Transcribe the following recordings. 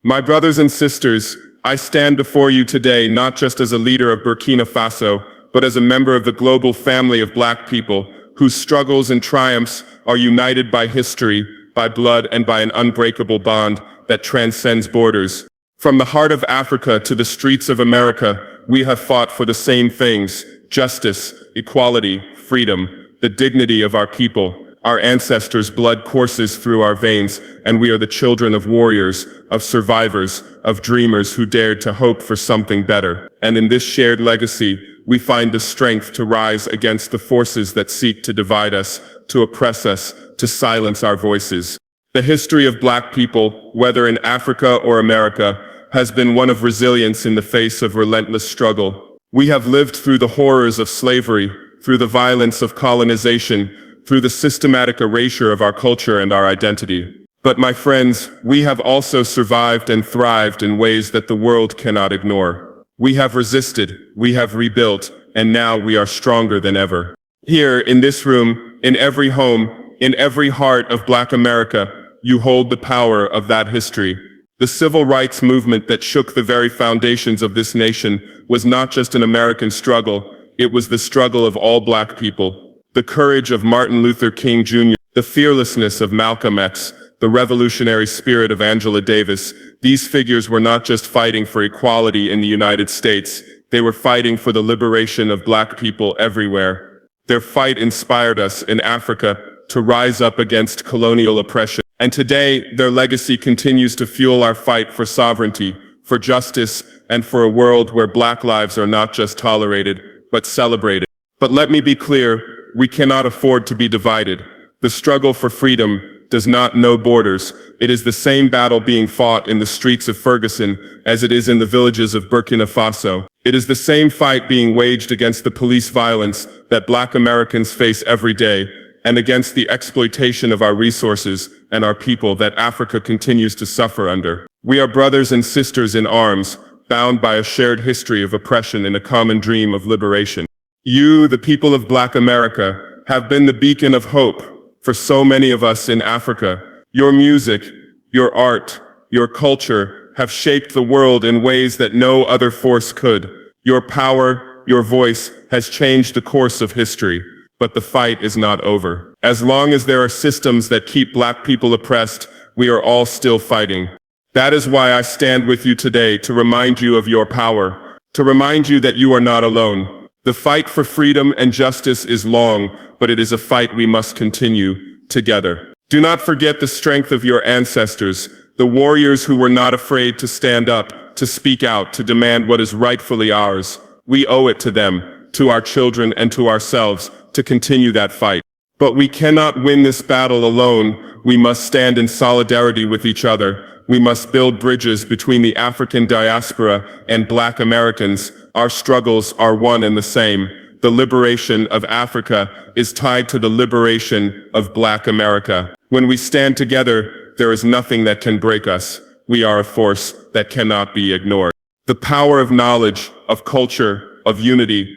My brothers and sisters, I stand before you today not just as a leader of Burkina Faso, but as a member of the global family of Black people whose struggles and triumphs are united by history, by blood, and by an unbreakable bond that transcends borders. From the heart of Africa to the streets of America, we have fought for the same things: justice, equality, freedom, the dignity of our people. Our ancestors' blood courses through our veins, and we are the children of warriors, of survivors, of dreamers who dared to hope for something better. And in this shared legacy, we find the strength to rise against the forces that seek to divide us, to oppress us, to silence our voices. The history of Black people, whether in Africa or America, has been one of resilience in the face of relentless struggle. We have lived through the horrors of slavery, through the violence of colonization, through the systematic erasure of our culture and our identity. But my friends, we have also survived and thrived in ways that the world cannot ignore. We have resisted, we have rebuilt, and now we are stronger than ever. Here, in this room, in every home, in every heart of Black America, you hold the power of that history. The civil rights movement that shook the very foundations of this nation was not just an American struggle, it was the struggle of all Black people. The courage of Martin Luther King Jr., the fearlessness of Malcolm X, the revolutionary spirit of Angela Davis, these figures were not just fighting for equality in the United States, they were fighting for the liberation of Black people everywhere. Their fight inspired us in Africa to rise up against colonial oppression. And today, their legacy continues to fuel our fight for sovereignty, for justice, and for a world where Black lives are not just tolerated, but celebrated. But let me be clear, we cannot afford to be divided. The struggle for freedom does not know borders. It is the same battle being fought in the streets of Ferguson as it is in the villages of Burkina Faso. It is the same fight being waged against the police violence that Black Americans face every day, and against the exploitation of our resources and our people that Africa continues to suffer under. We are brothers and sisters in arms, bound by a shared history of oppression and a common dream of liberation. You, the people of Black America, have been the beacon of hope for so many of us in Africa. Your music, your art, your culture have shaped the world in ways that no other force could. Your power, your voice has changed the course of history. But the fight is not over. As long as there are systems that keep Black people oppressed, we are all still fighting. That is why I stand with you today to remind you of your power, to remind you that you are not alone. The fight for freedom and justice is long, but it is a fight we must continue together. Do not forget the strength of your ancestors, the warriors who were not afraid to stand up, to speak out, to demand what is rightfully ours. We owe it to them, to our children, and to ourselves to continue that fight. But we cannot win this battle alone. We must stand in solidarity with each other. We must build bridges between the African diaspora and Black Americans. Our struggles are one and the same. The liberation of Africa is tied to the liberation of Black America. When we stand together, there is nothing that can break us. We are a force that cannot be ignored. The power of knowledge, of culture, of unity,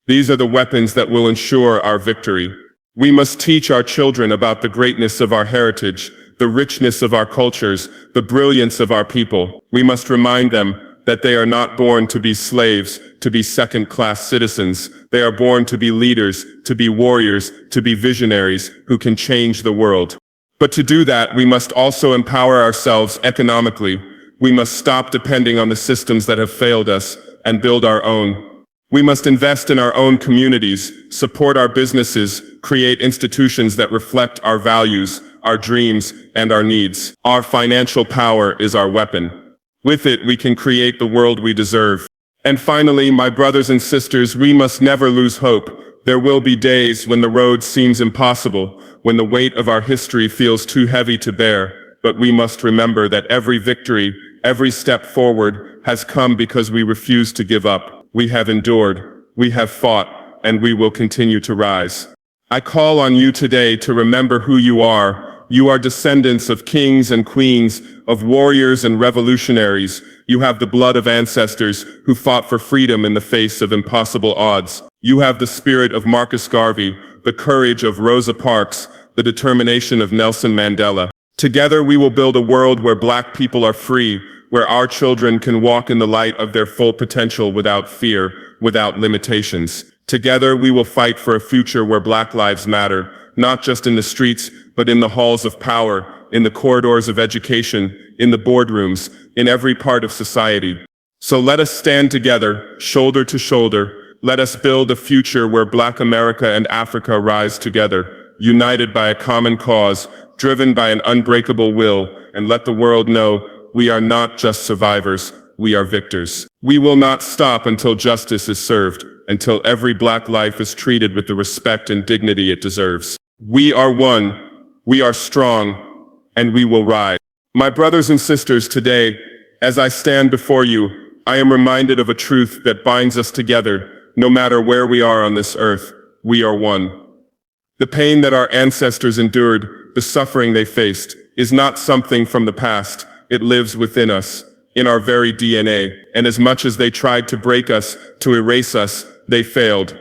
these are the weapons that will ensure our victory. We must teach our children about the greatness of our heritage, the richness of our cultures, the brilliance of our people. We must remind them that they are not born to be slaves, to be second-class citizens. They are born to be leaders, to be warriors, to be visionaries who can change the world. But to do that, we must also empower ourselves economically. We must stop depending on the systems that have failed us and build our own. We must invest in our own communities, support our businesses, create institutions that reflect our values, our dreams, and our needs. Our financial power is our weapon. With it, we can create the world we deserve. And finally, my brothers and sisters, we must never lose hope. There will be days when the road seems impossible, when the weight of our history feels too heavy to bear. But we must remember that every victory, every step forward, has come because we refuse to give up. We have endured, we have fought, and we will continue to rise. I call on you today to remember who you are. You are descendants of kings and queens, of warriors and revolutionaries. You have the blood of ancestors who fought for freedom in the face of impossible odds. You have the spirit of Marcus Garvey, the courage of Rosa Parks, the determination of Nelson Mandela. Together we will build a world where Black people are free, where our children can walk in the light of their full potential without fear, without limitations. Together we will fight for a future where Black lives matter, not just in the streets, but in the halls of power, in the corridors of education, in the boardrooms, in every part of society. So let us stand together, shoulder to shoulder. Let us build a future where Black America and Africa rise together, united by a common cause, driven by an unbreakable will, and let the world know we are not just survivors, we are victors. We will not stop until justice is served, until every Black life is treated with the respect and dignity it deserves. We are one, we are strong, and we will rise. My brothers and sisters, today, as I stand before you, I am reminded of a truth that binds us together. No matter where we are on this earth, we are one. The pain that our ancestors endured, the suffering they faced, is not something from the past. It lives within us, in our very DNA, and as much as they tried to break us, to erase us, they failed.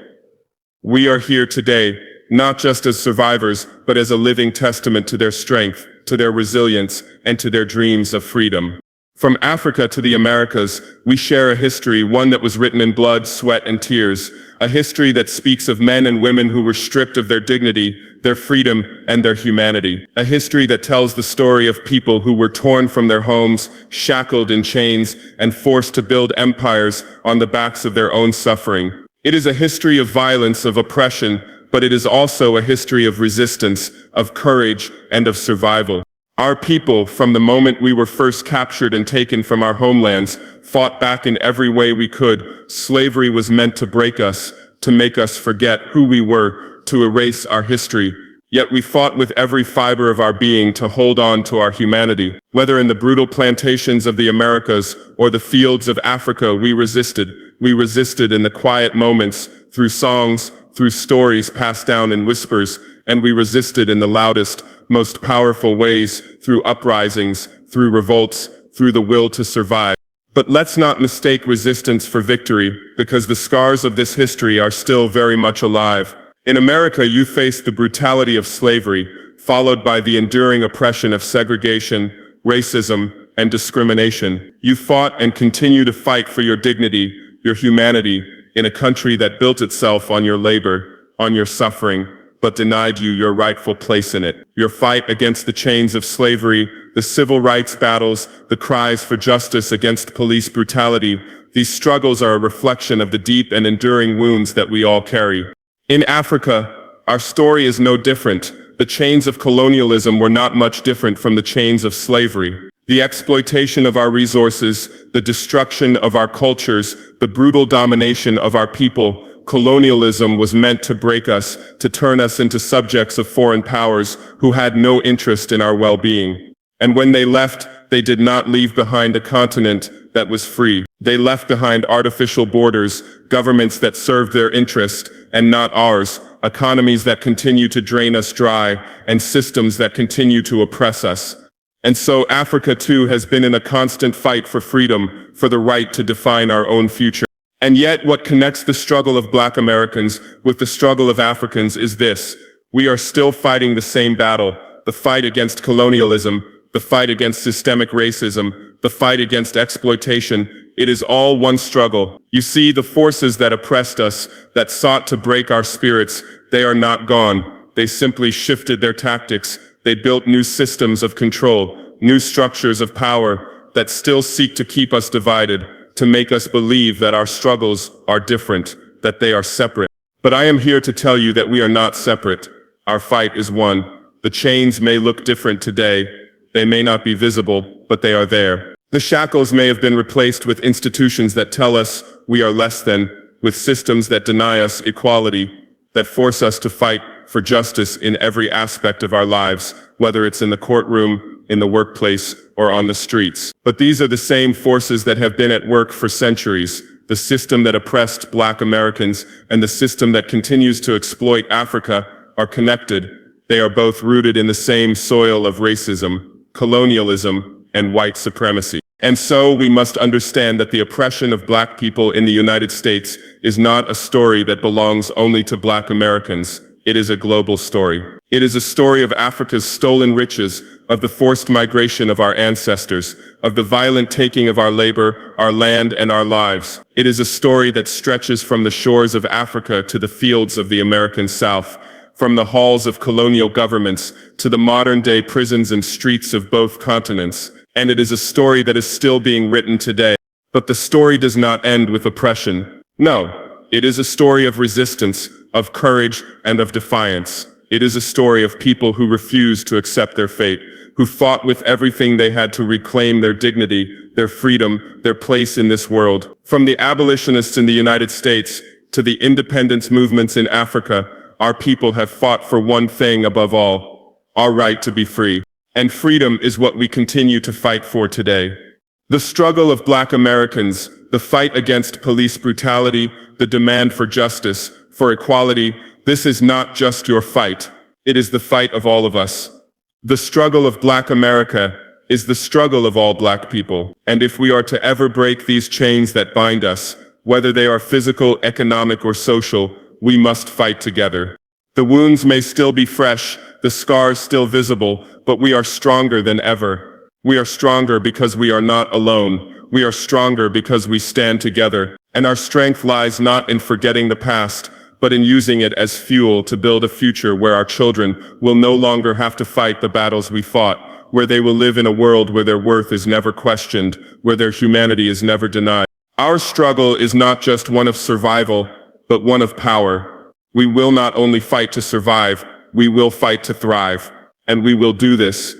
We are here today, not just as survivors, but as a living testament to their strength, to their resilience, and to their dreams of freedom. From Africa to the Americas, we share a history, one that was written in blood, sweat, and tears, a history that speaks of men and women who were stripped of their dignity, their freedom, and their humanity. A history that tells the story of people who were torn from their homes, shackled in chains, and forced to build empires on the backs of their own suffering. It is a history of violence, of oppression, but it is also a history of resistance, of courage, and of survival. Our people, from the moment we were first captured and taken from our homelands, fought back in every way we could. Slavery was meant to break us, to make us forget who we were, to erase our history. Yet we fought with every fiber of our being to hold on to our humanity. Whether in the brutal plantations of the Americas or the fields of Africa, we resisted. We resisted in the quiet moments, through songs, through stories passed down in whispers, and we resisted in the loudest, most powerful ways, through uprisings, through revolts, through the will to survive. But let's not mistake resistance for victory, because the scars of this history are still very much alive. In America, you faced the brutality of slavery, followed by the enduring oppression of segregation, racism, and discrimination. You fought and continue to fight for your dignity, your humanity, in a country that built itself on your labor, on your suffering, but denied you your rightful place in it. Your fight against the chains of slavery, the civil rights battles, the cries for justice against police brutality, these struggles are a reflection of the deep and enduring wounds that we all carry. In Africa, our story is no different. The chains of colonialism were not much different from the chains of slavery. The exploitation of our resources, the destruction of our cultures, the brutal domination of our people. Colonialism was meant to break us, to turn us into subjects of foreign powers who had no interest in our well-being. And when they left, they did not leave behind a continent that was free. They left behind artificial borders, governments that served their interest and not ours, economies that continue to drain us dry, and systems that continue to oppress us. And so Africa too has been in a constant fight for freedom, for the right to define our own future. And yet what connects the struggle of Black Americans with the struggle of Africans is this: we are still fighting the same battle, the fight against colonialism, the fight against systemic racism, the fight against exploitation. It is all one struggle. You see, the forces that oppressed us, that sought to break our spirits, they are not gone. They simply shifted their tactics. They built new systems of control, new structures of power that still seek to keep us divided, to make us believe that our struggles are different, that they are separate. But I am here to tell you that we are not separate. Our fight is one. The chains may look different today. They may not be visible, but they are there. The shackles may have been replaced with institutions that tell us we are less than, with systems that deny us equality, that force us to fight for justice in every aspect of our lives, whether it's in the courtroom, in the workplace, or on the streets. But these are the same forces that have been at work for centuries. The system that oppressed Black Americans and the system that continues to exploit Africa are connected. They are both rooted in the same soil of racism, colonialism, and white supremacy. And so we must understand that the oppression of Black people in the United States is not a story that belongs only to Black Americans. It is a global story. It is a story of Africa's stolen riches, of the forced migration of our ancestors, of the violent taking of our labor, our land, and our lives. It is a story that stretches from the shores of Africa to the fields of the American South, from the halls of colonial governments to the modern-day prisons and streets of both continents. And it is a story that is still being written today. But the story does not end with oppression. No, it is a story of resistance, of courage, and of defiance. It is a story of people who refused to accept their fate, who fought with everything they had to reclaim their dignity, their freedom, their place in this world. From the abolitionists in the United States to the independence movements in Africa, our people have fought for one thing above all: our right to be free. And freedom is what we continue to fight for today. The struggle of Black Americans, the fight against police brutality, the demand for justice, for equality, this is not just your fight. It is the fight of all of us. The struggle of Black America is the struggle of all Black people. And if we are to ever break these chains that bind us, whether they are physical, economic, or social, we must fight together. The wounds may still be fresh, the scars still visible, but we are stronger than ever. We are stronger because we are not alone. We are stronger because we stand together. And our strength lies not in forgetting the past, but in using it as fuel to build a future where our children will no longer have to fight the battles we fought, where they will live in a world where their worth is never questioned, where their humanity is never denied. Our struggle is not just one of survival, but one of power. We will not only fight to survive, we will fight to thrive. And we will do this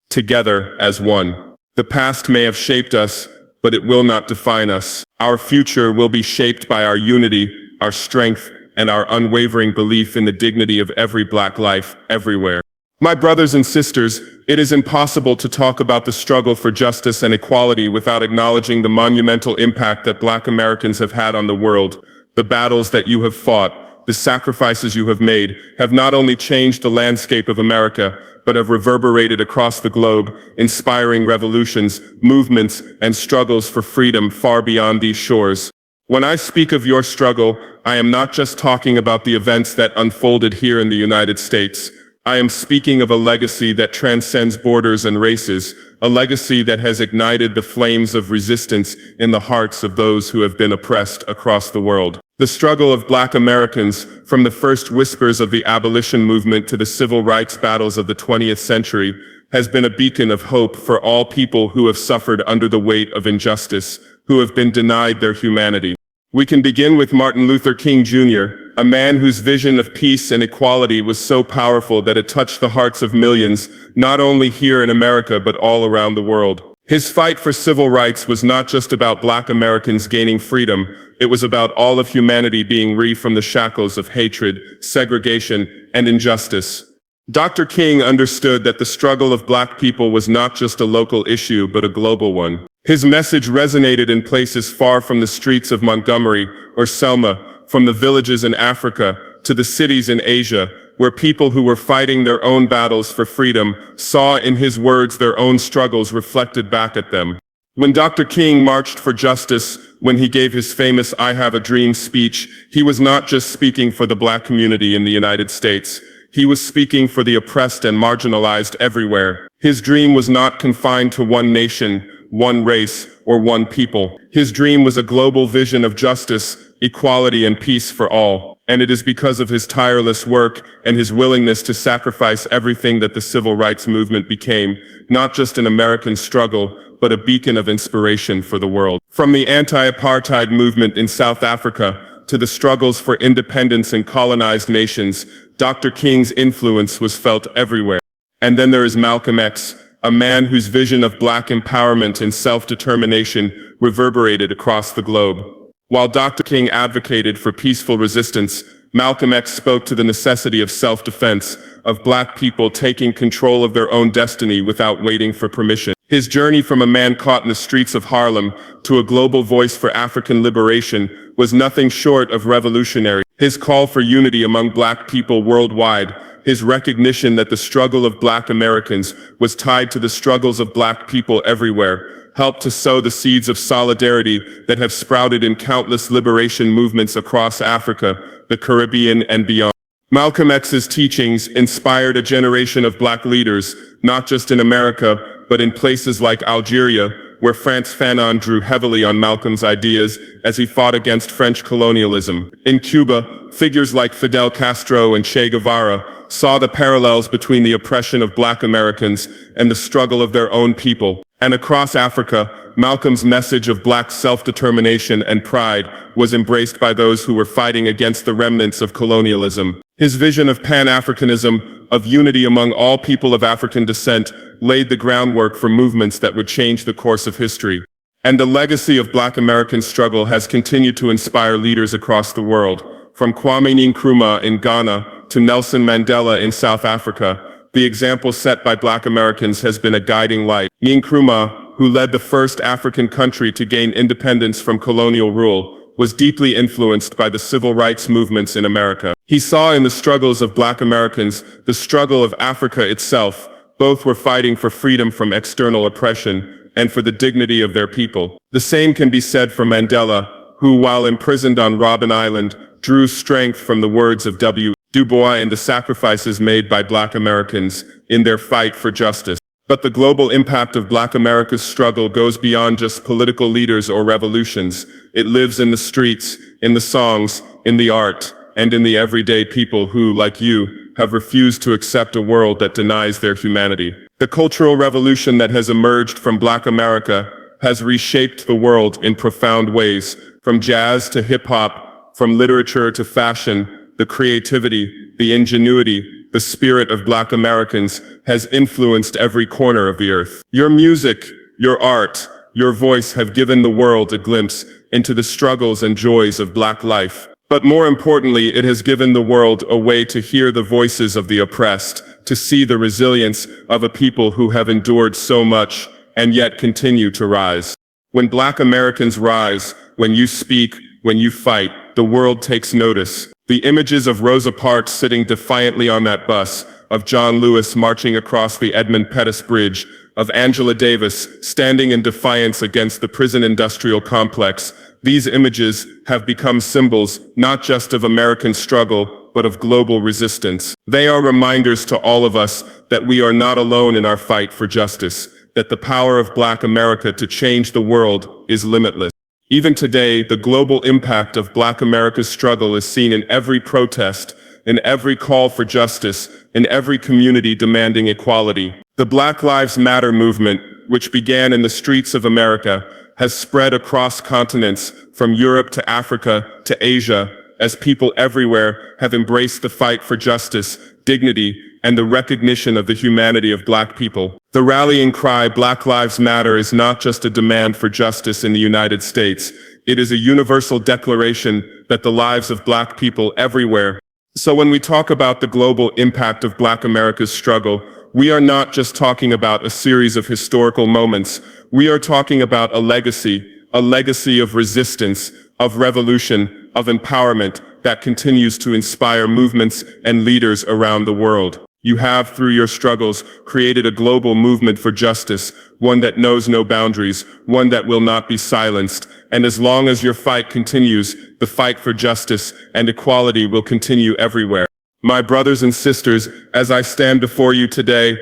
together as one. The past may have shaped us, but it will not define us. Our future will be shaped by our unity, our strength, and our unwavering belief in the dignity of every Black life, everywhere. My brothers and sisters, it is impossible to talk about the struggle for justice and equality without acknowledging the monumental impact that Black Americans have had on the world. The battles that you have fought, the sacrifices you have made, have not only changed the landscape of America, but have reverberated across the globe, inspiring revolutions, movements, and struggles for freedom far beyond these shores. When I speak of your struggle, I am not just talking about the events that unfolded here in the United States. I am speaking of a legacy that transcends borders and races, a legacy that has ignited the flames of resistance in the hearts of those who have been oppressed across the world. The struggle of Black Americans, from the first whispers of the abolition movement to the civil rights battles of the 20th century, has been a beacon of hope for all people who have suffered under the weight of injustice, who have been denied their humanity. We can begin with Martin Luther King Jr., a man whose vision of peace and equality was so powerful that it touched the hearts of millions, not only here in America but all around the world. His fight for civil rights was not just about Black Americans gaining freedom, it was about all of humanity being free from the shackles of hatred, segregation, and injustice. Dr. King understood that the struggle of Black people was not just a local issue but a global one. His message resonated in places far from the streets of Montgomery or Selma, from the villages in Africa to the cities in Asia, where people who were fighting their own battles for freedom saw in his words their own struggles reflected back at them. When Dr. King marched for justice, when he gave his famous "I Have a Dream" speech, he was not just speaking for the Black community in the United States. He was speaking for the oppressed and marginalized everywhere. His dream was not confined to one nation, one race, or one people. His dream was a global vision of justice, equality, and peace for all. And it is because of his tireless work and his willingness to sacrifice everything that the civil rights movement became, not just an American struggle, but a beacon of inspiration for the world. From the anti-apartheid movement in South Africa to the struggles for independence in colonized nations, Dr. King's influence was felt everywhere. And then there is Malcolm X, a man whose vision of Black empowerment and self-determination reverberated across the globe. While Dr. King advocated for peaceful resistance, Malcolm X spoke to the necessity of self-defense, of Black people taking control of their own destiny without waiting for permission. His journey from a man caught in the streets of Harlem to a global voice for African liberation was nothing short of revolutionary. His call for unity among Black people worldwide, his recognition that the struggle of Black Americans was tied to the struggles of Black people everywhere, helped to sow the seeds of solidarity that have sprouted in countless liberation movements across Africa, the Caribbean, and beyond. Malcolm X's teachings inspired a generation of black leaders, not just in America, but in places like Algeria, where Frantz Fanon drew heavily on Malcolm's ideas as he fought against French colonialism. In Cuba, figures like Fidel Castro and Che Guevara saw the parallels between the oppression of black Americans and the struggle of their own people. And across Africa, Malcolm's message of black self-determination and pride was embraced by those who were fighting against the remnants of colonialism. His vision of Pan-Africanism, of unity among all people of African descent, laid the groundwork for movements that would change the course of history. And the legacy of black American struggle has continued to inspire leaders across the world. From Kwame Nkrumah in Ghana to Nelson Mandela in South Africa, the example set by black Americans has been a guiding light. Nkrumah, who led the first African country to gain independence from colonial rule, was deeply influenced by the civil rights movements in America. He saw in the struggles of black Americans the struggle of Africa itself. Both were fighting for freedom from external oppression and for the dignity of their people. The same can be said for Mandela, who, while imprisoned on Robben Island, drew strength from the words of W. Du Bois and the sacrifices made by black Americans in their fight for justice. But the global impact of black America's struggle goes beyond just political leaders or revolutions. It lives in the streets, in the songs, in the art, and in the everyday people who, like you, have refused to accept a world that denies their humanity. The cultural revolution that has emerged from black America has reshaped the world in profound ways, from jazz to hip-hop, from literature to fashion. The creativity, the ingenuity, the spirit of black Americans has influenced every corner of the earth. Your music, your art, your voice have given the world a glimpse into the struggles and joys of black life. But more importantly, it has given the world a way to hear the voices of the oppressed, to see the resilience of a people who have endured so much and yet continue to rise. When black Americans rise, when you speak, when you fight, the world takes notice. The images of Rosa Parks sitting defiantly on that bus, of John Lewis marching across the Edmund Pettus Bridge, of Angela Davis standing in defiance against the prison industrial complex, these images have become symbols not just of American struggle, but of global resistance. They are reminders to all of us that we are not alone in our fight for justice, that the power of black America to change the world is limitless. Even today, the global impact of black America's struggle is seen in every protest, in every call for justice, in every community demanding equality. The Black Lives Matter movement, which began in the streets of America, has spread across continents, from Europe to Africa to Asia, as people everywhere have embraced the fight for justice, dignity, and the recognition of the humanity of black people. The rallying cry, Black Lives Matter, is not just a demand for justice in the United States. It is a universal declaration that the lives of black people everywhere. So when we talk about the global impact of black America's struggle, we are not just talking about a series of historical moments. We are talking about a legacy of resistance, of revolution, of empowerment that continues to inspire movements and leaders around the world. You have, through your struggles, created a global movement for justice, one that knows no boundaries, one that will not be silenced. And as long as your fight continues, the fight for justice and equality will continue everywhere. My brothers and sisters, as I stand before you today,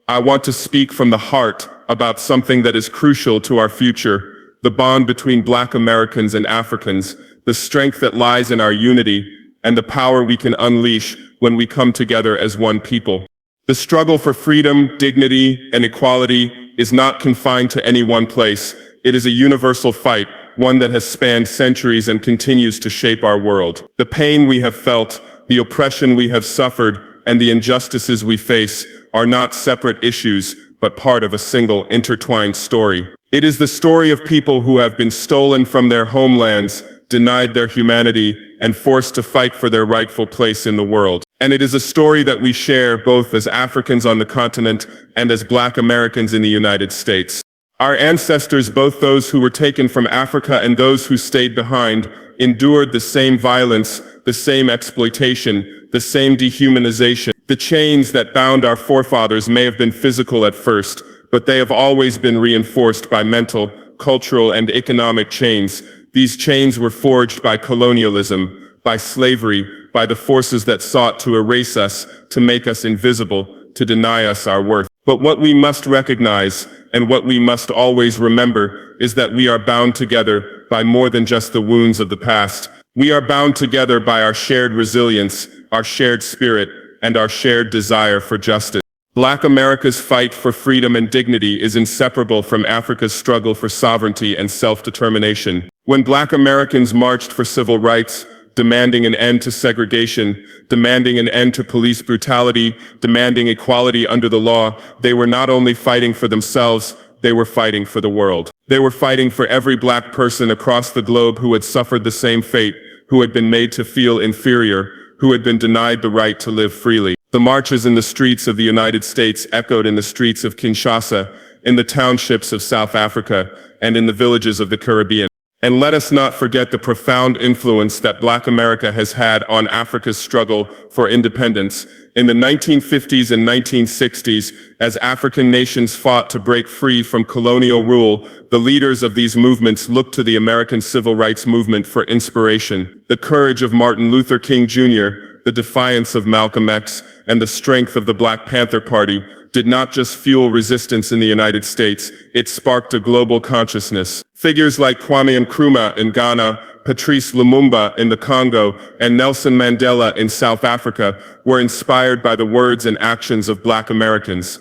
I want to speak from the heart about something that is crucial to our future, the bond between black Americans and Africans, the strength that lies in our unity, and the power we can unleash when we come together as one people. The struggle for freedom, dignity, and equality is not confined to any one place. It is a universal fight, one that has spanned centuries and continues to shape our world. The pain we have felt, the oppression we have suffered, and the injustices we face are not separate issues, but part of a single intertwined story. It is the story of people who have been stolen from their homelands, denied their humanity, and forced to fight for their rightful place in the world. And it is a story that we share both as Africans on the continent and as Black Americans in the United States. Our ancestors, both those who were taken from Africa and those who stayed behind, endured the same violence, the same exploitation, the same dehumanization. The chains that bound our forefathers may have been physical at first, but they have always been reinforced by mental, cultural, and economic chains. These chains were forged by colonialism, by slavery, by the forces that sought to erase us, to make us invisible, to deny us our worth. But what we must recognize, and what we must always remember, is that we are bound together by more than just the wounds of the past. We are bound together by our shared resilience, our shared spirit, and our shared desire for justice. Black America's fight for freedom and dignity is inseparable from Africa's struggle for sovereignty and self-determination. When Black Americans marched for civil rights, demanding an end to segregation, demanding an end to police brutality, demanding equality under the law, they were not only fighting for themselves, they were fighting for the world. They were fighting for every Black person across the globe who had suffered the same fate, who had been made to feel inferior, who had been denied the right to live freely. The marches in the streets of the United States echoed in the streets of Kinshasa, in the townships of South Africa, and in the villages of the Caribbean. And let us not forget the profound influence that Black America has had on Africa's struggle for independence. In the 1950s and 1960s, as African nations fought to break free from colonial rule, the leaders of these movements looked to the American civil rights movement for inspiration. The courage of Martin Luther King Jr., the defiance of Malcolm X, and the strength of the Black Panther Party did not just fuel resistance in the United States, it sparked a global consciousness. Figures like Kwame Nkrumah in Ghana, Patrice Lumumba in the Congo, and Nelson Mandela in South Africa were inspired by the words and actions of Black Americans.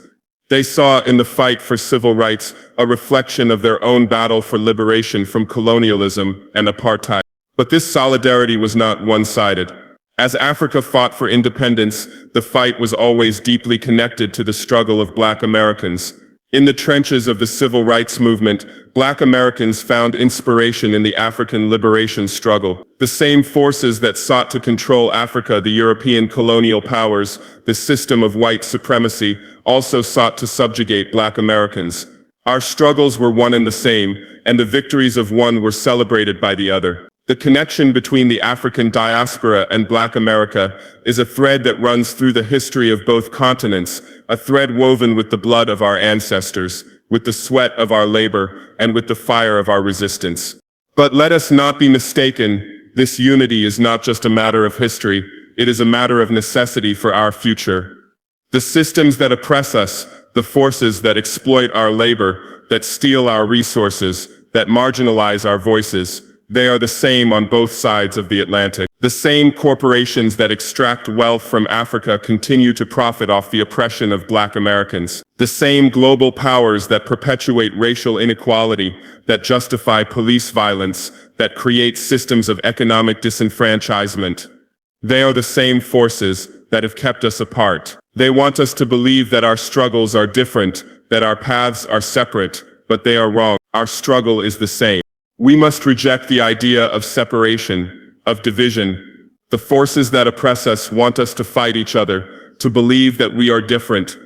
They saw in the fight for civil rights a reflection of their own battle for liberation from colonialism and apartheid. But this solidarity was not one-sided. As Africa fought for independence, the fight was always deeply connected to the struggle of Black Americans. In the trenches of the civil rights movement, Black Americans found inspiration in the African liberation struggle. The same forces that sought to control Africa, the European colonial powers, the system of white supremacy, also sought to subjugate Black Americans. Our struggles were one and the same, and the victories of one were celebrated by the other. The connection between the African diaspora and Black America is a thread that runs through the history of both continents, a thread woven with the blood of our ancestors, with the sweat of our labor, and with the fire of our resistance. But let us not be mistaken, this unity is not just a matter of history, it is a matter of necessity for our future. The systems that oppress us, the forces that exploit our labor, that steal our resources, that marginalize our voices, they are the same on both sides of the Atlantic. The same corporations that extract wealth from Africa continue to profit off the oppression of Black Americans. The same global powers that perpetuate racial inequality, that justify police violence, that create systems of economic disenfranchisement. They are the same forces that have kept us apart. They want us to believe that our struggles are different, that our paths are separate, but they are wrong. Our struggle is the same. We must reject the idea of separation, of division. The forces that oppress us want us to fight each other, to believe that we are different.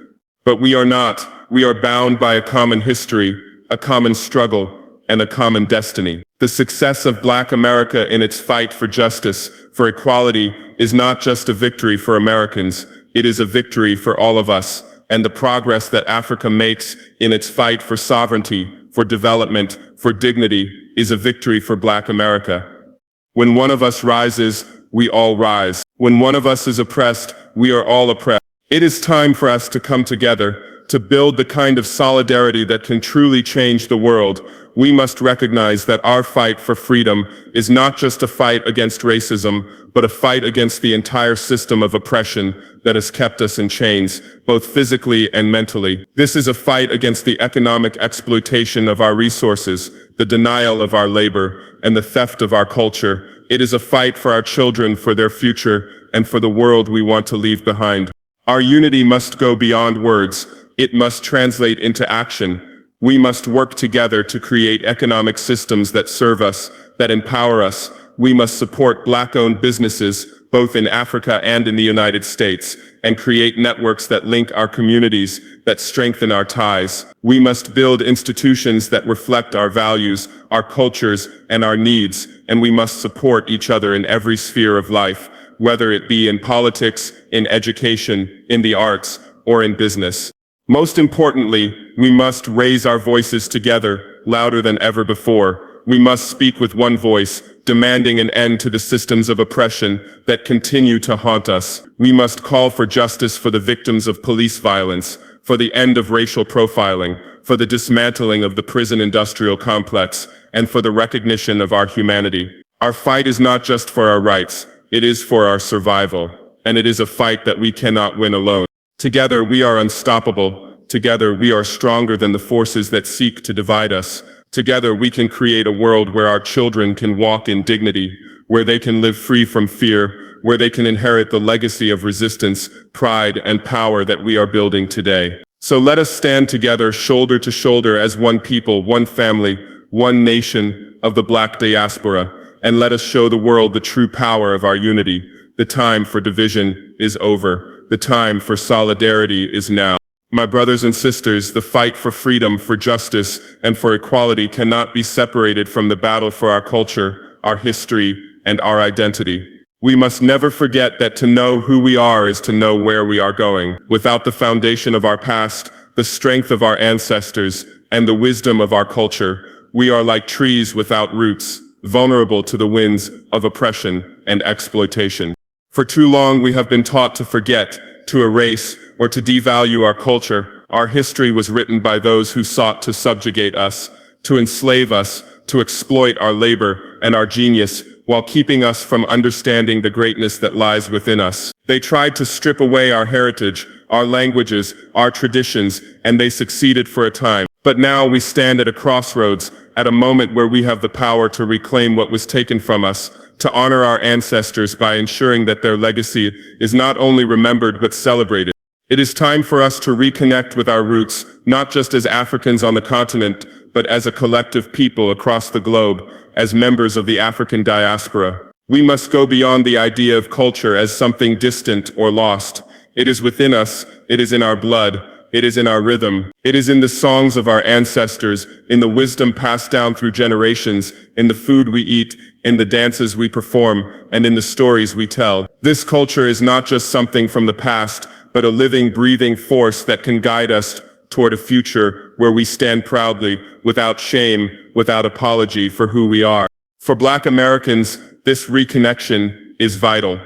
But we are not. We are bound by a common history, a common struggle, and a common destiny. The success of Black America in its fight for justice, for equality, is not just a victory for Americans, it is a victory for all of us. And the progress that Africa makes in its fight for sovereignty, for development, for dignity, is a victory for Black America. When one of us rises, we all rise. When one of us is oppressed, we are all oppressed. It is time for us to come together, to build the kind of solidarity that can truly change the world. We must recognize that our fight for freedom is not just a fight against racism, but a fight against the entire system of oppression that has kept us in chains, both physically and mentally. This is a fight against the economic exploitation of our resources, the denial of our labor, and the theft of our culture. It is a fight for our children, for their future, and for the world we want to leave behind. Our unity must go beyond words. It must translate into action. We must work together to create economic systems that serve us, that empower us. We must support Black-owned businesses, both in Africa and in the United States, and create networks that link our communities, that strengthen our ties. We must build institutions that reflect our values, our cultures, and our needs, and we must support each other in every sphere of life, whether it be in politics, in education, in the arts, or in business. Most importantly, we must raise our voices together, louder than ever before. We must speak with one voice, demanding an end to the systems of oppression that continue to haunt us. We must call for justice for the victims of police violence, for the end of racial profiling, for the dismantling of the prison industrial complex, and for the recognition of our humanity. Our fight is not just for our rights, it is for our survival, and it is a fight that we cannot win alone. Together we are unstoppable. Together we are stronger than the forces that seek to divide us. Together we can create a world where our children can walk in dignity, where they can live free from fear, where they can inherit the legacy of resistance, pride, and power that we are building today. So let us stand together shoulder to shoulder as one people, one family, one nation of the Black diaspora, and let us show the world the true power of our unity. The time for division is over. The time for solidarity is now. My brothers and sisters, the fight for freedom, for justice, and for equality cannot be separated from the battle for our culture, our history, and our identity. We must never forget that to know who we are is to know where we are going. Without the foundation of our past, the strength of our ancestors, and the wisdom of our culture, we are like trees without roots, vulnerable to the winds of oppression and exploitation. For too long we have been taught to forget, to erase, or to devalue our culture. Our history was written by those who sought to subjugate us, to enslave us, to exploit our labor and our genius, while keeping us from understanding the greatness that lies within us. They tried to strip away our heritage, our languages, our traditions, and they succeeded for a time. But now we stand at a crossroads, at a moment where we have the power to reclaim what was taken from us, to honor our ancestors by ensuring that their legacy is not only remembered but celebrated. It is time for us to reconnect with our roots, not just as Africans on the continent, but as a collective people across the globe, as members of the African diaspora. We must go beyond the idea of culture as something distant or lost. It is within us, it is in our blood, it is in our rhythm, it is in the songs of our ancestors, in the wisdom passed down through generations, in the food we eat, in the dances we perform, and in the stories we tell. This culture is not just something from the past, but a living, breathing force that can guide us toward a future where we stand proudly, without shame, without apology for who we are. For Black Americans, this reconnection is vital.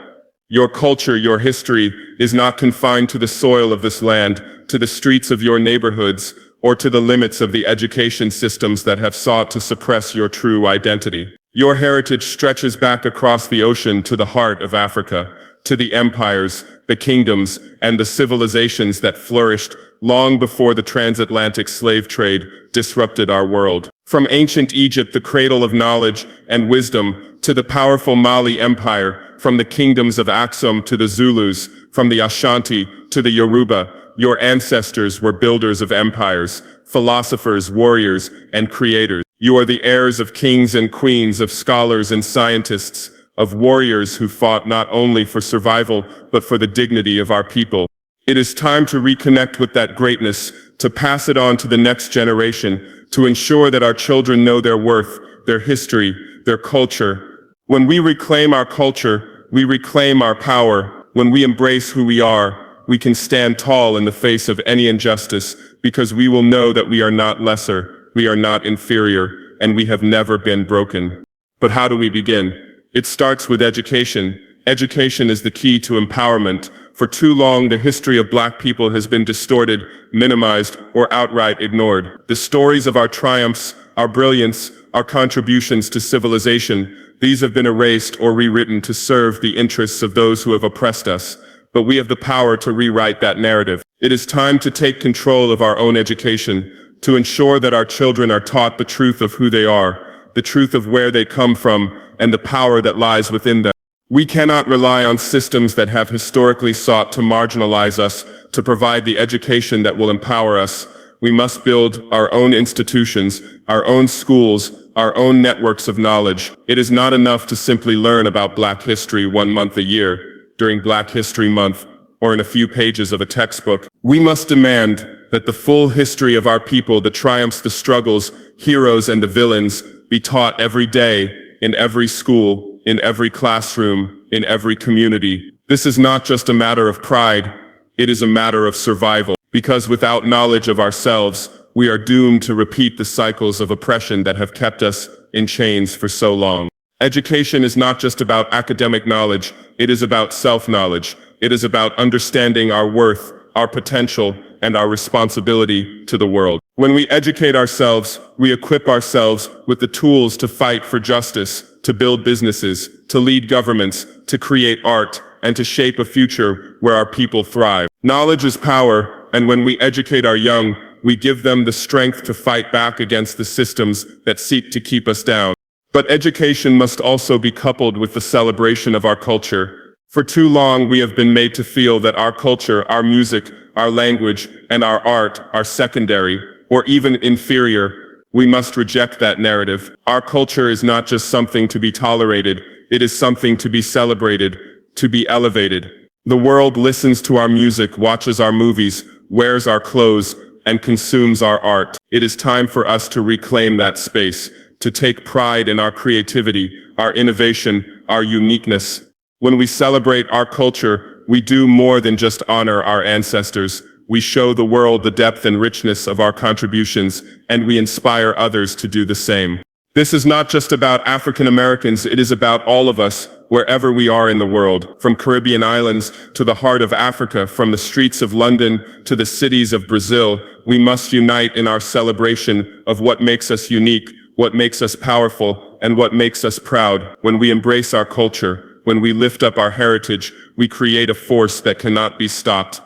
Your culture, your history, is not confined to the soil of this land, to the streets of your neighborhoods, or to the limits of the education systems that have sought to suppress your true identity. Your heritage stretches back across the ocean to the heart of Africa, to the empires, the kingdoms, and the civilizations that flourished long before the transatlantic slave trade disrupted our world. From ancient Egypt, the cradle of knowledge and wisdom, to the powerful Mali Empire, from the kingdoms of Aksum to the Zulus, from the Ashanti to the Yoruba, your ancestors were builders of empires, philosophers, warriors, and creators. You are the heirs of kings and queens, of scholars and scientists, of warriors who fought not only for survival, but for the dignity of our people. It is time to reconnect with that greatness, to pass it on to the next generation, to ensure that our children know their worth, their history, their culture. When we reclaim our culture, we reclaim our power. When we embrace who we are, we can stand tall in the face of any injustice, because we will know that we are not lesser, we are not inferior, and we have never been broken. But how do we begin? It starts with education. Education is the key to empowerment. For too long, the history of Black people has been distorted, minimized, or outright ignored. The stories of our triumphs, our brilliance, our contributions to civilization, these have been erased or rewritten to serve the interests of those who have oppressed us. But we have the power to rewrite that narrative. It is time to take control of our own education, to ensure that our children are taught the truth of who they are, the truth of where they come from, and the power that lies within them. We cannot rely on systems that have historically sought to marginalize us, to provide the education that will empower us. We must build our own institutions, our own schools, our own networks of knowledge. It is not enough to simply learn about Black history 1 month a year, during Black History Month, or in a few pages of a textbook. We must demand that the full history of our people, the triumphs, the struggles, heroes, and the villains, be taught every day, in every school, in every classroom, in every community. This is not just a matter of pride, it is a matter of survival. Because without knowledge of ourselves, we are doomed to repeat the cycles of oppression that have kept us in chains for so long. Education is not just about academic knowledge, it is about self-knowledge. It is about understanding our worth, our potential, and our responsibility to the world. When we educate ourselves, we equip ourselves with the tools to fight for justice, to build businesses, to lead governments, to create art, and to shape a future where our people thrive. Knowledge is power, and when we educate our young, we give them the strength to fight back against the systems that seek to keep us down. But education must also be coupled with the celebration of our culture. For too long, we have been made to feel that our culture, our music, our language, and our art are secondary, or even inferior. We must reject that narrative. Our culture is not just something to be tolerated, it is something to be celebrated, to be elevated. The world listens to our music, watches our movies, wears our clothes, and consumes our art. It is time for us to reclaim that space, to take pride in our creativity, our innovation, our uniqueness. When we celebrate our culture, we do more than just honor our ancestors. We show the world the depth and richness of our contributions, and we inspire others to do the same. This is not just about African Americans, it is about all of us, wherever we are in the world, from Caribbean islands to the heart of Africa, from the streets of London to the cities of Brazil. We must unite in our celebration of what makes us unique, what makes us powerful, and what makes us proud. When we embrace our culture, when we lift up our heritage, we create a force that cannot be stopped.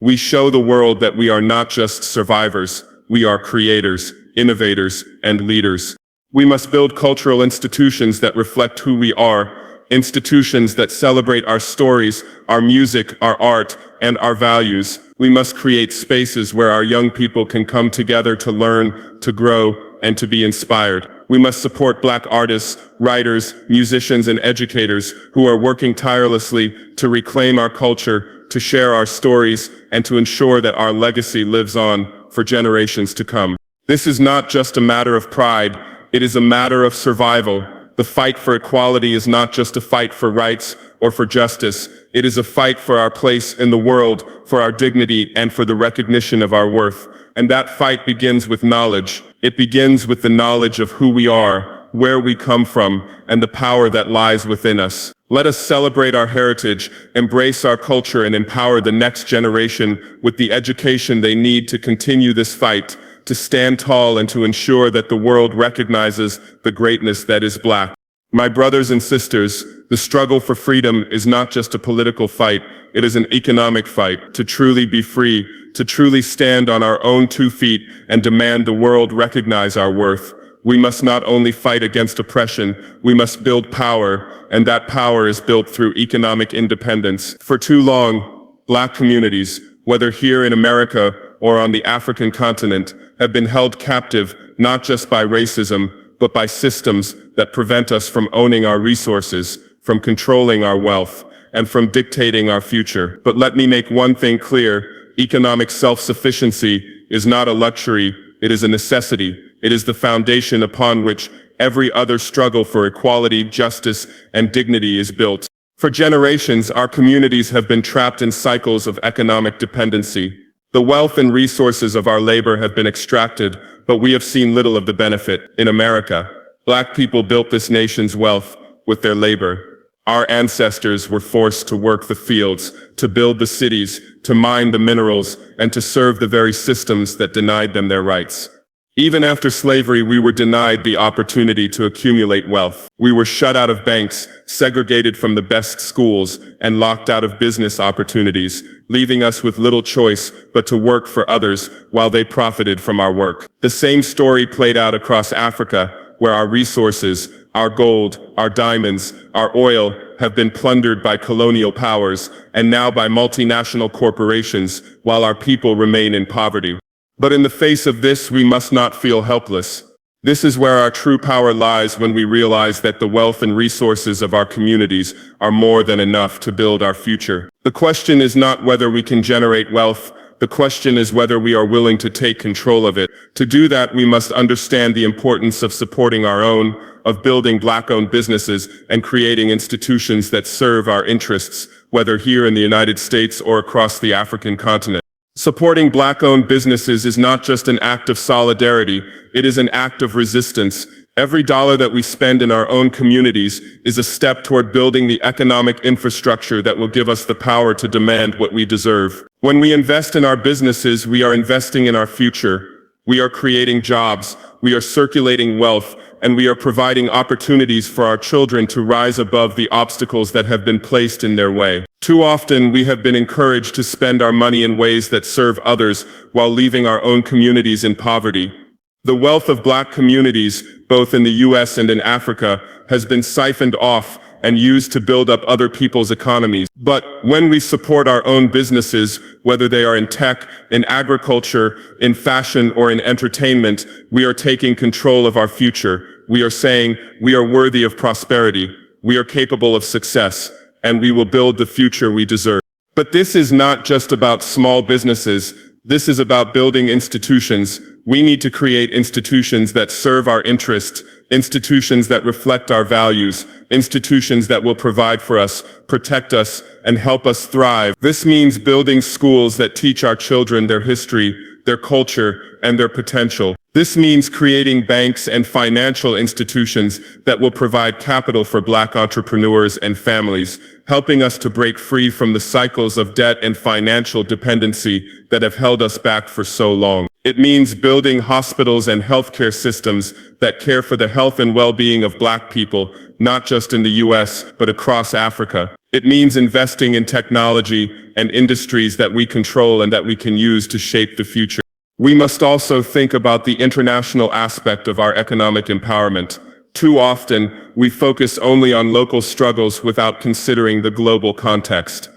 We show the world that we are not just survivors, we are creators, innovators, and leaders. We must build cultural institutions that reflect who we are, institutions that celebrate our stories, our music, our art, and our values. We must create spaces where our young people can come together to learn, to grow, and to be inspired. We must support Black artists, writers, musicians, and educators who are working tirelessly to reclaim our culture, to share our stories, and to ensure that our legacy lives on for generations to come. This is not just a matter of pride, it is a matter of survival. The fight for equality is not just a fight for rights or for justice. It is a fight for our place in the world, for our dignity, and for the recognition of our worth. And that fight begins with knowledge. It begins with the knowledge of who we are, where we come from, and the power that lies within us. Let us celebrate our heritage, embrace our culture, and empower the next generation with the education they need to continue this fight, to stand tall and to ensure that the world recognizes the greatness that is Black. My brothers and sisters, the struggle for freedom is not just a political fight, it is an economic fight. To truly be free, to truly stand on our own 2 feet and demand the world recognize our worth, we must not only fight against oppression, we must build power, and that power is built through economic independence. For too long, Black communities, whether here in America or on the African continent, have been held captive not just by racism, but by systems that prevent us from owning our resources, from controlling our wealth, and from dictating our future. But let me make one thing clear, economic self-sufficiency is not a luxury, it is a necessity. It is the foundation upon which every other struggle for equality, justice, and dignity is built. For generations, our communities have been trapped in cycles of economic dependency. The wealth and resources of our labor have been extracted, but we have seen little of the benefit. In America, Black people built this nation's wealth with their labor. Our ancestors were forced to work the fields, to build the cities, to mine the minerals, and to serve the very systems that denied them their rights. Even after slavery, we were denied the opportunity to accumulate wealth. We were shut out of banks, segregated from the best schools, and locked out of business opportunities, leaving us with little choice but to work for others while they profited from our work. The same story played out across Africa, where our resources, our gold, our diamonds, our oil have been plundered by colonial powers and now by multinational corporations, while our people remain in poverty. But in the face of this, we must not feel helpless. This is where our true power lies, when we realize that the wealth and resources of our communities are more than enough to build our future. The question is not whether we can generate wealth. The question is whether we are willing to take control of it. To do that, we must understand the importance of supporting our own, of building Black-owned businesses and creating institutions that serve our interests, whether here in the United States or across the African continent. Supporting Black-owned businesses is not just an act of solidarity, it is an act of resistance. Every dollar that we spend in our own communities is a step toward building the economic infrastructure that will give us the power to demand what we deserve. When we invest in our businesses, we are investing in our future. We are creating jobs, we are circulating wealth, and we are providing opportunities for our children to rise above the obstacles that have been placed in their way. Too often, we have been encouraged to spend our money in ways that serve others while leaving our own communities in poverty. The wealth of Black communities, both in the US and in Africa, has been siphoned off and used to build up other people's economies. But when we support our own businesses, whether they are in tech, in agriculture, in fashion, or in entertainment, we are taking control of our future. We are saying we are worthy of prosperity, we are capable of success, and we will build the future we deserve. But this is not just about small businesses. This is about building institutions. We need to create institutions that serve our interests, institutions that reflect our values, institutions that will provide for us, protect us, and help us thrive. This means building schools that teach our children their history, their culture, and their potential. This means creating banks and financial institutions that will provide capital for Black entrepreneurs and families, helping us to break free from the cycles of debt and financial dependency that have held us back for so long. It means building hospitals and healthcare systems that care for the health and well-being of Black people, not just in the US, but across Africa. It means investing in technology and industries that we control and that we can use to shape the future. We must also think about the international aspect of our economic empowerment. Too often, we focus only on local struggles without considering the global context.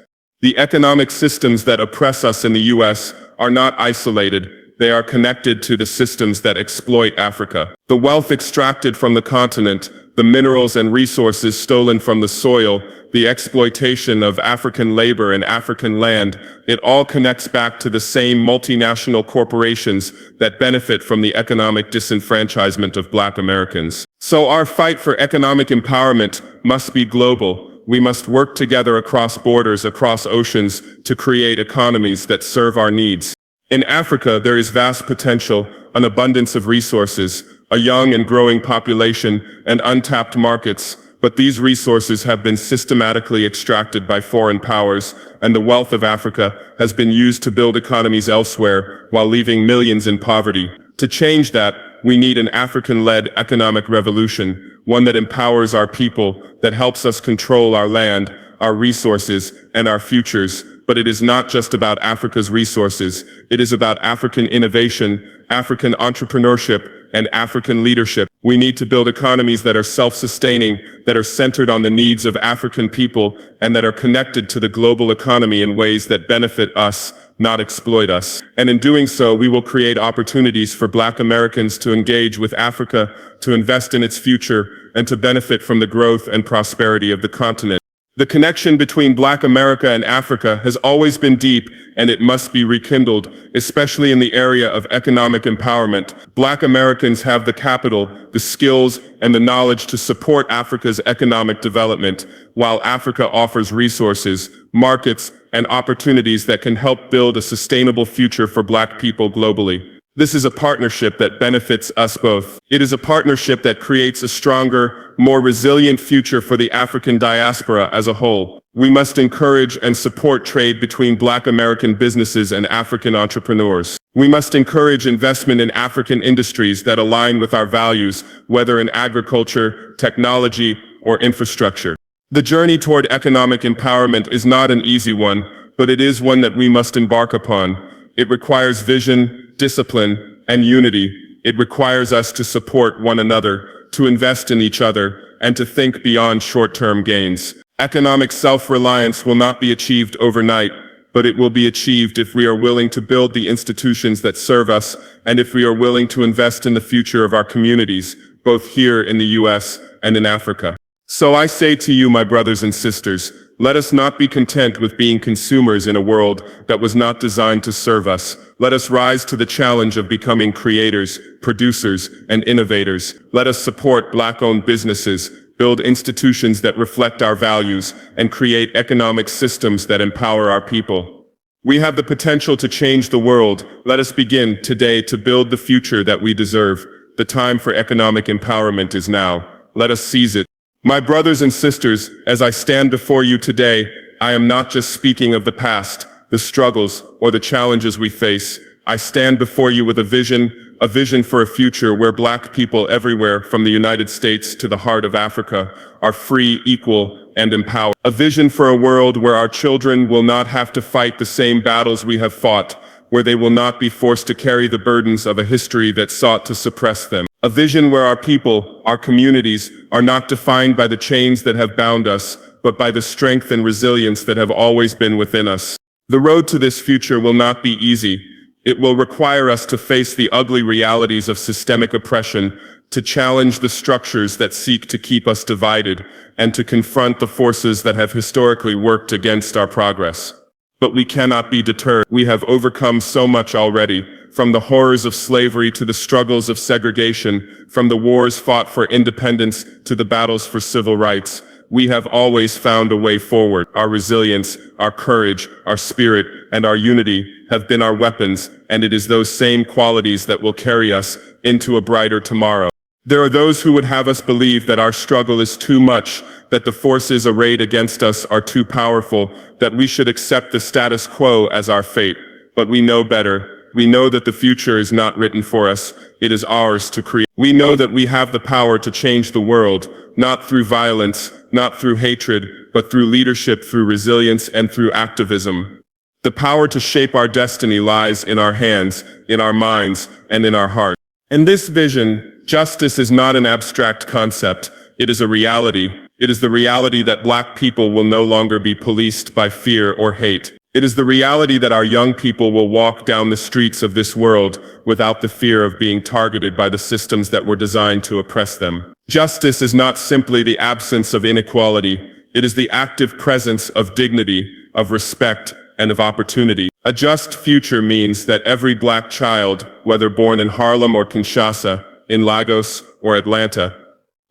The economic systems that oppress us in the US are not isolated. They are connected to the systems that exploit Africa. The wealth extracted from the continent, the minerals and resources stolen from the soil, the exploitation of African labor and African land, it all connects back to the same multinational corporations that benefit from the economic disenfranchisement of Black Americans. So our fight for economic empowerment must be global. We must work together across borders, across oceans, to create economies that serve our needs. In Africa, there is vast potential, an abundance of resources, a young and growing population, and untapped markets. But these resources have been systematically extracted by foreign powers, and the wealth of Africa has been used to build economies elsewhere while leaving millions in poverty. To change that, we need an African-led economic revolution, one that empowers our people, that helps us control our land, our resources, and our futures. But it is not just about Africa's resources. It is about African innovation, African entrepreneurship, and African leadership. We need to build economies that are self-sustaining, that are centered on the needs of African people, and that are connected to the global economy in ways that benefit us, not exploit us. And in doing so, we will create opportunities for Black Americans to engage with Africa, to invest in its future, and to benefit from the growth and prosperity of the continent. The connection between Black America and Africa has always been deep, and it must be rekindled, especially in the area of economic empowerment. Black Americans have the capital, the skills, and the knowledge to support Africa's economic development, while Africa offers resources, markets, and opportunities that can help build a sustainable future for Black people globally. This is a partnership that benefits us both. It is a partnership that creates a stronger, more resilient future for the African diaspora as a whole. We must encourage and support trade between Black American businesses and African entrepreneurs. We must encourage investment in African industries that align with our values, whether in agriculture, technology, or infrastructure. The journey toward economic empowerment is not an easy one, but it is one that we must embark upon. It requires vision, discipline, and unity. It requires us to support one another, to invest in each other, and to think beyond short-term gains. Economic self-reliance will not be achieved overnight, but it will be achieved if we are willing to build the institutions that serve us, and if we are willing to invest in the future of our communities, both here in the US and in Africa. So I say to you, my brothers and sisters, let us not be content with being consumers in a world that was not designed to serve us. Let us rise to the challenge of becoming creators, producers, and innovators. Let us support Black-owned businesses, build institutions that reflect our values, and create economic systems that empower our people. We have the potential to change the world. Let us begin today to build the future that we deserve. The time for economic empowerment is now. Let us seize it. My brothers and sisters, as I stand before you today, I am not just speaking of the past, the struggles, or the challenges we face. I stand before you with a vision for a future where Black people everywhere, from the United States to the heart of Africa, are free, equal, and empowered. A vision for a world where our children will not have to fight the same battles we have fought, where they will not be forced to carry the burdens of a history that sought to suppress them. A vision where our people, our communities, are not defined by the chains that have bound us, but by the strength and resilience that have always been within us. The road to this future will not be easy. It will require us to face the ugly realities of systemic oppression, to challenge the structures that seek to keep us divided, and to confront the forces that have historically worked against our progress. But we cannot be deterred. We have overcome so much already, from the horrors of slavery to the struggles of segregation, from the wars fought for independence to the battles for civil rights. We have always found a way forward. Our resilience, our courage, our spirit, and our unity have been our weapons, and it is those same qualities that will carry us into a brighter tomorrow. There are those who would have us believe that our struggle is too much, that the forces arrayed against us are too powerful, that we should accept the status quo as our fate. But we know better. We know that the future is not written for us, it is ours to create. We know that we have the power to change the world, not through violence, not through hatred, but through leadership, through resilience, and through activism. The power to shape our destiny lies in our hands, in our minds, and in our hearts. In this vision, justice is not an abstract concept, it is a reality. It is the reality that Black people will no longer be policed by fear or hate. It is the reality that our young people will walk down the streets of this world without the fear of being targeted by the systems that were designed to oppress them. Justice is not simply the absence of inequality. It is the active presence of dignity, of respect, and of opportunity. A just future means that every Black child, whether born in Harlem or Kinshasa, in Lagos or Atlanta,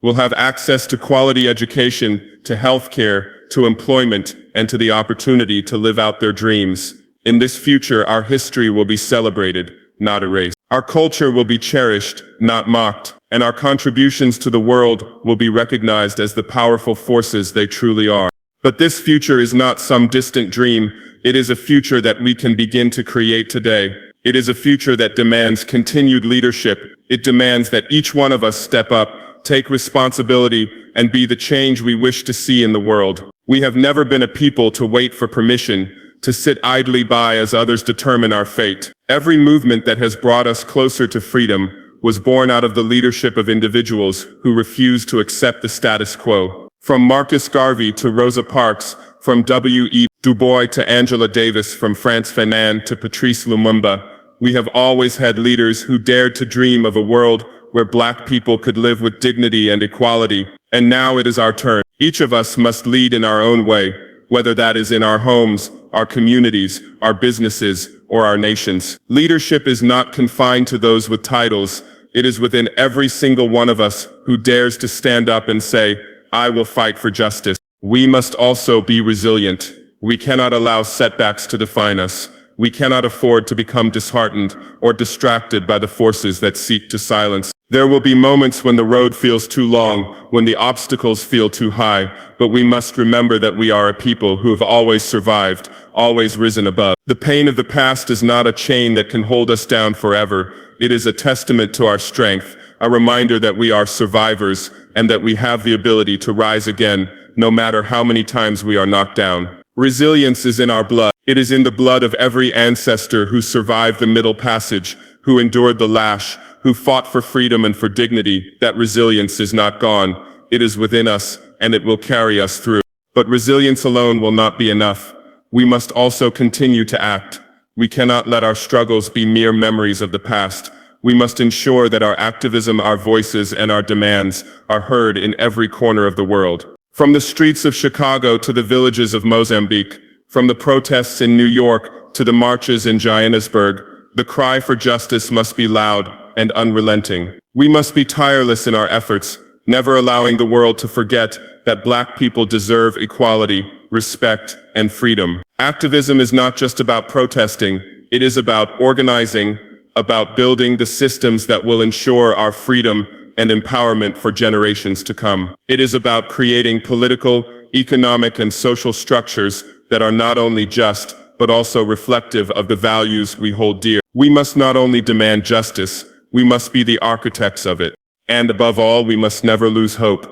will have access to quality education, to healthcare, to employment, and to the opportunity to live out their dreams. In this future, our history will be celebrated, not erased. Our culture will be cherished, not mocked, and our contributions to the world will be recognized as the powerful forces they truly are. But this future is not some distant dream. It is a future that we can begin to create today. It is a future that demands continued leadership. It demands that each one of us step up, take responsibility, and be the change we wish to see in the world. We have never been a people to wait for permission, to sit idly by as others determine our fate. Every movement that has brought us closer to freedom was born out of the leadership of individuals who refused to accept the status quo. From Marcus Garvey to Rosa Parks, from W.E. Du Bois to Angela Davis, from Frantz Fanon to Patrice Lumumba, we have always had leaders who dared to dream of a world where Black people could live with dignity and equality. And now it is our turn. Each of us must lead in our own way, whether that is in our homes, our communities, our businesses, or our nations. Leadership is not confined to those with titles. It is within every single one of us who dares to stand up and say, I will fight for justice. We must also be resilient. We cannot allow setbacks to define us. We cannot afford to become disheartened or distracted by the forces that seek to silence. There will be moments when the road feels too long, when the obstacles feel too high, but we must remember that we are a people who have always survived, always risen above. The pain of the past is not a chain that can hold us down forever. It is a testament to our strength, a reminder that we are survivors and that we have the ability to rise again, no matter how many times we are knocked down. Resilience is in our blood. It is in the blood of every ancestor who survived the Middle Passage, who endured the lash, who fought for freedom and for dignity. That resilience is not gone. It is within us, and it will carry us through. But resilience alone will not be enough. We must also continue to act. We cannot let our struggles be mere memories of the past. We must ensure that our activism, our voices, and our demands are heard in every corner of the world. From the streets of Chicago to the villages of Mozambique, from the protests in New York to the marches in Johannesburg, the cry for justice must be loud and unrelenting. We must be tireless in our efforts, never allowing the world to forget that Black people deserve equality, respect, and freedom. Activism is not just about protesting, it is about organizing, about building the systems that will ensure our freedom and empowerment for generations to come. It is about creating political, economic, and social structures that are not only just, but also reflective of the values we hold dear. We must not only demand justice, we must be the architects of it. And above all, we must never lose hope.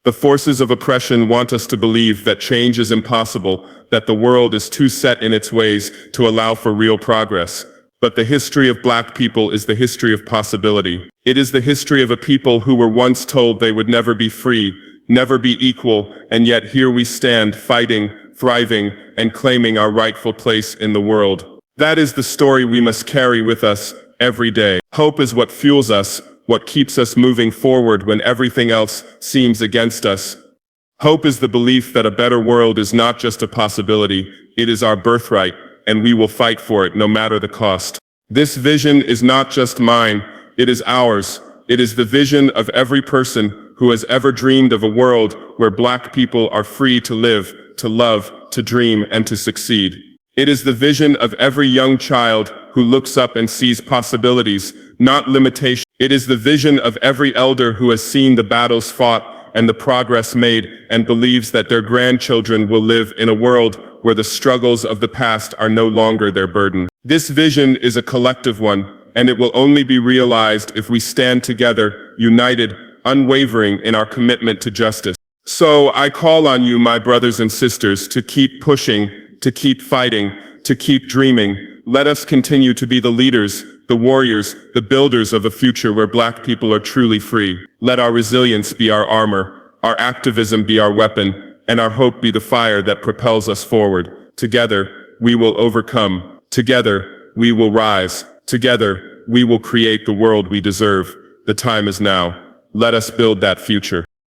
The forces of oppression want us to believe that change is impossible, that the world is too set in its ways to allow for real progress. But the history of Black people is the history of possibility. It is the history of a people who were once told they would never be free, never be equal, and yet here we stand, fighting, thriving, and claiming our rightful place in the world. That is the story we must carry with us every day. Hope is what fuels us, what keeps us moving forward when everything else seems against us. Hope is the belief that a better world is not just a possibility, it is our birthright, and we will fight for it no matter the cost. This vision is not just mine, it is ours. It is the vision of every person who has ever dreamed of a world where Black people are free to live, to love, to dream, and to succeed. It is the vision of every young child who looks up and sees possibilities, not limitations. It is the vision of every elder who has seen the battles fought and the progress made and believes that their grandchildren will live in a world where the struggles of the past are no longer their burden. This vision is a collective one, and it will only be realized if we stand together, united, unwavering in our commitment to justice. So I call on you, my brothers and sisters, to keep pushing, to keep fighting, to keep dreaming. Let us continue to be the leaders, the warriors, the builders of a future where Black people are truly free. Let our resilience be our armor, our activism be our weapon, and our hope be the fire that propels us forward. Together, we will overcome. Together, we will rise. Together, we will create the world we deserve. The time is now. Let us build that future.